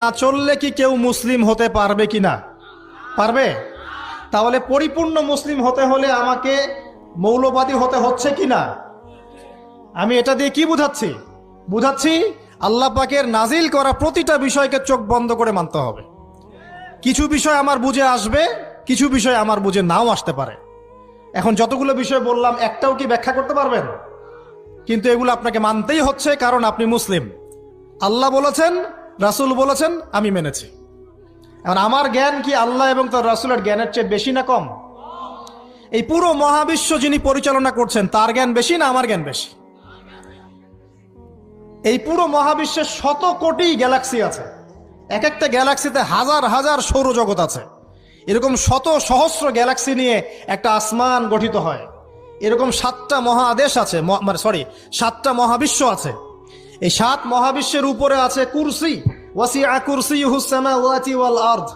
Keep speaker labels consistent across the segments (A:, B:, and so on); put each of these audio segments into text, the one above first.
A: না চললে কি কেউ মুসলিম হতে পারবে কি না? পারবে? তাহলে পরিপূর্ণ মুসলিম হতে হলে আমাকে মৌলবাদী হতে হচ্ছে কি না? আমি এটা দিয়ে কি বুঝাচ্ছি আল্লাহ পাকের নাজিল করা প্রতিটা বিষয়কে চোখ বন্ধ করে মানতে হবে। কিছু বিষয় আমার বুঝে আসবে, কিছু বিষয় আমার বুঝে নাও আসতে পারে। এখন যতগুলো বিষয় বললাম একটাও কি ব্যাখ্যা করতে পারবেন? কিন্তু এগুলো আপনাকে মানতেই হচ্ছে, কারণ আপনি মুসলিম। আল্লাহ বলেছেন, রাসূল বলেছেন, আমি মেনেছি। এখন আমার জ্ঞান কি আল্লাহ এবং তার রাসূলের জ্ঞানের চেয়ে বেশি না কম? এই পুরো মহাবিশ্ব যিনি পরিচালনা করছেন তার জ্ঞান বেশি না আমার জ্ঞান বেশি? এই পুরো মহাবিশ্বের শত কোটি গ্যালাক্সি আছে, এক একটা গ্যালাক্সিতে হাজার হাজার সৌরজগৎ আছে। এরকম শত সহস্র গ্যালাক্সি নিয়ে একটা আসমান গঠিত হয়। এরকম 7টা মহাদেশ আছে, সাতটা মহাবিশ্ব আছে। এই 7 মহাবিশ্বের উপরে আছে কুরসি, ওয়াসিআ কুরসিয়ুহুস সামাওয়াতি ওয়াল আরদ।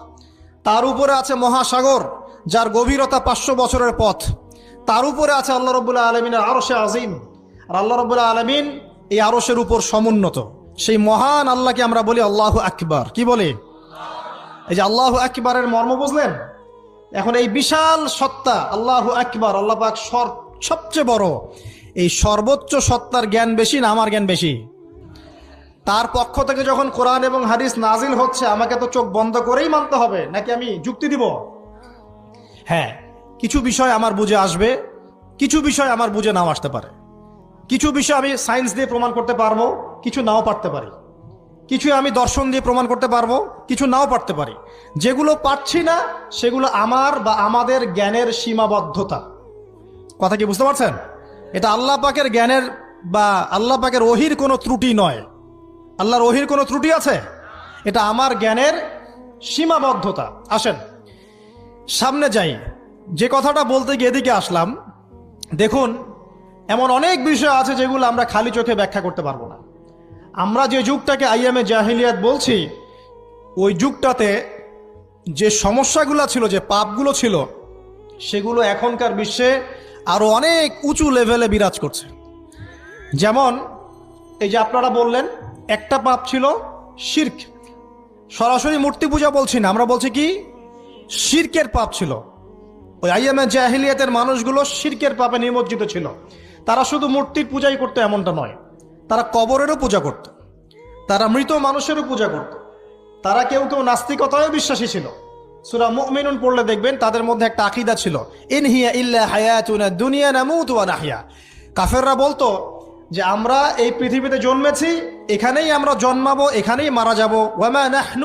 A: তার উপরে আছে মহাসাগর, যার গভীরতা 500 বছরের পথ। তার উপরে আছে আল্লাহ রাব্বুল আলামিনের আরশে আজিম। আর আল্লাহ রাব্বুল আলামিন এই আরশের উপর সমুন্নত। সেই মহান আল্লাহকে আমরা বলি আল্লাহু আকবার। কি বলি? এই যে আল্লাহু আকবারের মর্ম বুঝলেন? এখন এই বিশাল সত্তা আল্লাহু আকবার, আল্লাহ পাক সবচেয়ে বড়, এই সর্বোচ্চ সত্তার জ্ঞান বেশি না আমার জ্ঞান বেশি? তার পক্ষ থেকে যখন কোরআন এবং হাদিস নাজিল হচ্ছে, আমাকে তো চোখ বন্ধ করেই মানতে হবে, নাকি আমি যুক্তি দিব? হ্যাঁ, কিছু বিষয় আমার বুঝে আসবে, কিছু বিষয় আমার বুঝে নাও আসতে পারে। কিছু বিষয় আমি সায়েন্স দিয়ে প্রমাণ করতে পারবো, কিছু নাও পারতে পারি। কিছু আমি দর্শন দিয়ে প্রমাণ করতে পারবো, কিছু নাও পারতে পারি। যেগুলো পারছি না সেগুলো আমার বা আমাদের জ্ঞানের সীমাবদ্ধতা। কথা কি বুঝতে পারছেন? এটা আল্লাহ পাকের জ্ঞানের বা আল্লাহ পাকের ওহির কোনো ত্রুটি নয়। আল্লাহর ওহির কোনো ত্রুটি আছে? এটা আমার জ্ঞানের সীমাবদ্ধতা। আসেন সামনে যাই। যে কথাটা বলতে গিয়ে এদিকে আসলাম, দেখুন এমন অনেক বিষয় আছে যেগুলো আমরা খালি চোখে ব্যাখ্যা করতে পারবো না। আমরা যে যুগটাকে আইয়ামে জাহিলিয়াত বলছি, ওই যুগটাতে যে সমস্যাগুলো ছিল, যে পাপগুলো ছিল, সেগুলো এখনকার বিশ্বে আরো অনেক উঁচু লেভেলে বিরাজ করছে। যেমন এই যে আপনারা বললেন, একটা পাপ ছিল শিরক। সরাসরি মূর্তি পূজা বলছি না, আমরা বলছি কি শিরকের পাপ ছিল। ওই আইয়ামে জাহিলিয়াতের মানুষগুলো শিরকের পাপে নিমজ্জিত ছিল। তারা শুধু মূর্তির পূজাই করতো এমনটা নয়, তারা কবরেরও পূজা করত, তারা মৃত মানুষেরও পূজা করত, তারা কেউ কেউ নাস্তিকতায় বিশ্বাসী ছিল। সূরা মুমিনুন পড়লে দেখবেন তাদের মধ্যে একটা আকীদা ছিল, ইন হিয়া ইল্লা হায়াতুনা দুনিয়া নামুতু ওয়া নাহয়া। কাফেররা বলতো যে আমরা এই পৃথিবীতে জন্মেছি, এখানেই আমরা জন্মাবো, এখানেই মারা যাব। ওয়া মা নাহনু